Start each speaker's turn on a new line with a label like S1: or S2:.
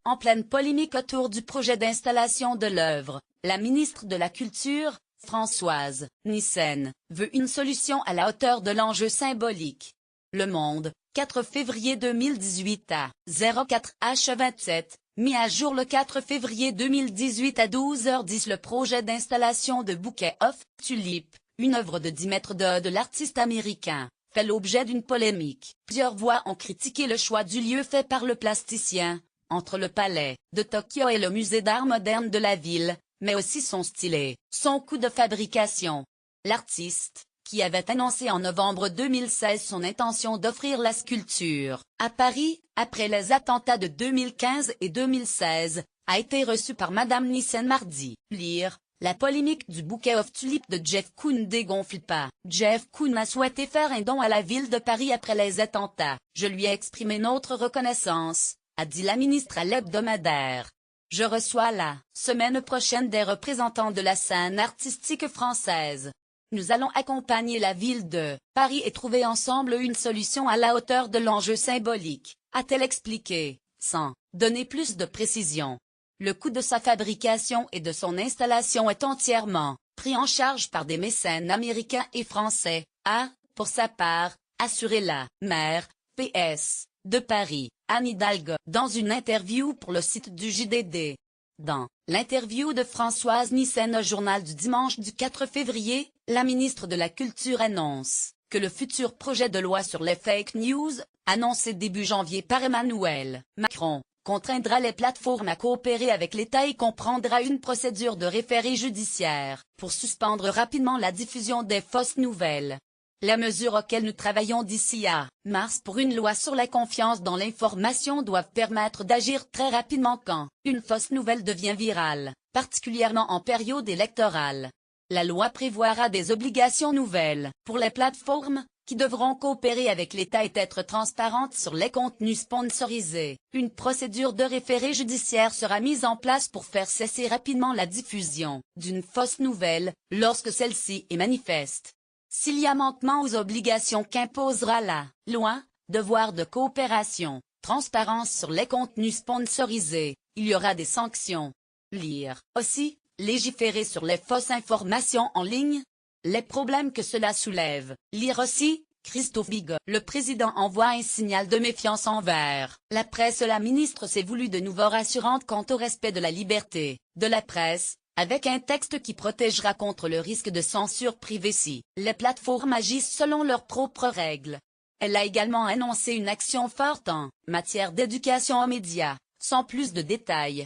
S1: En pleine polémique autour du projet d'installation de l'œuvre, la ministre de la Culture, Françoise Nyssen, veut une solution à la hauteur de l'enjeu symbolique. Le Monde, 4 février 2018 à 04h27, mis à jour le 4 février 2018 à 12h10. Le projet d'installation de Bouquet of Tulip, une œuvre de 10 mètres de l'artiste américain, fait l'objet d'une polémique. Plusieurs voix ont critiqué le choix du lieu fait par le plasticien, entre le palais de Tokyo et le musée d'art moderne de la ville, mais aussi son style et son coût de fabrication. L'artiste, qui avait annoncé en novembre 2016 son intention d'offrir la sculpture à Paris, après les attentats de 2015 et 2016, a été reçu par Madame Nyssen mardi. Lire. La polémique du Bouquet of Tulip de Jeff Koons ne dégonfle pas. Jeff Koons a souhaité faire un don à la ville de Paris après les attentats. Je lui ai exprimé notre reconnaissance, a dit la ministre à l'hebdomadaire. Je reçois la semaine prochaine des représentants de la scène artistique française. Nous allons accompagner la ville de Paris et trouver ensemble une solution à la hauteur de l'enjeu symbolique, a-t-elle expliqué, sans donner plus de précision. Le coût de sa fabrication et de son installation est entièrement pris en charge par des mécènes américains et français, a, pour sa part, assuré la maire, PS, de Paris, Anne Hidalgo, dans une interview pour le site du JDD. Dans l'interview de Françoise Nyssen au journal du dimanche du 4 février, la ministre de la Culture annonce que le futur projet de loi sur les fake news, annoncé début janvier par Emmanuel Macron, contraindra les plateformes à coopérer avec l'État et comprendra une procédure de référé judiciaire pour suspendre rapidement la diffusion des fausses nouvelles. Les mesures auxquelles nous travaillons d'ici à mars pour une loi sur la confiance dans l'information doivent permettre d'agir très rapidement quand une fausse nouvelle devient virale, particulièrement en période électorale. La loi prévoira des obligations nouvelles pour les plateformes, qui devront coopérer avec l'État et être transparentes sur les contenus sponsorisés. Une procédure de référé judiciaire sera mise en place pour faire cesser rapidement la diffusion d'une fausse nouvelle, lorsque celle-ci est manifeste. S'il y a manquement aux obligations qu'imposera la loi, devoir de coopération, transparence sur les contenus sponsorisés, il y aura des sanctions. Lire. Aussi, légiférer sur les fausses informations en ligne. Les problèmes que cela soulève. Lire aussi, Christophe Bigot. Le président envoie un signal de méfiance envers la presse. La ministre s'est voulue de nouveau rassurante quant au respect de la liberté de la presse, avec un texte qui protégera contre le risque de censure privée si les plateformes agissent selon leurs propres règles. Elle a également annoncé une action forte en matière d'éducation aux médias, sans plus de détails.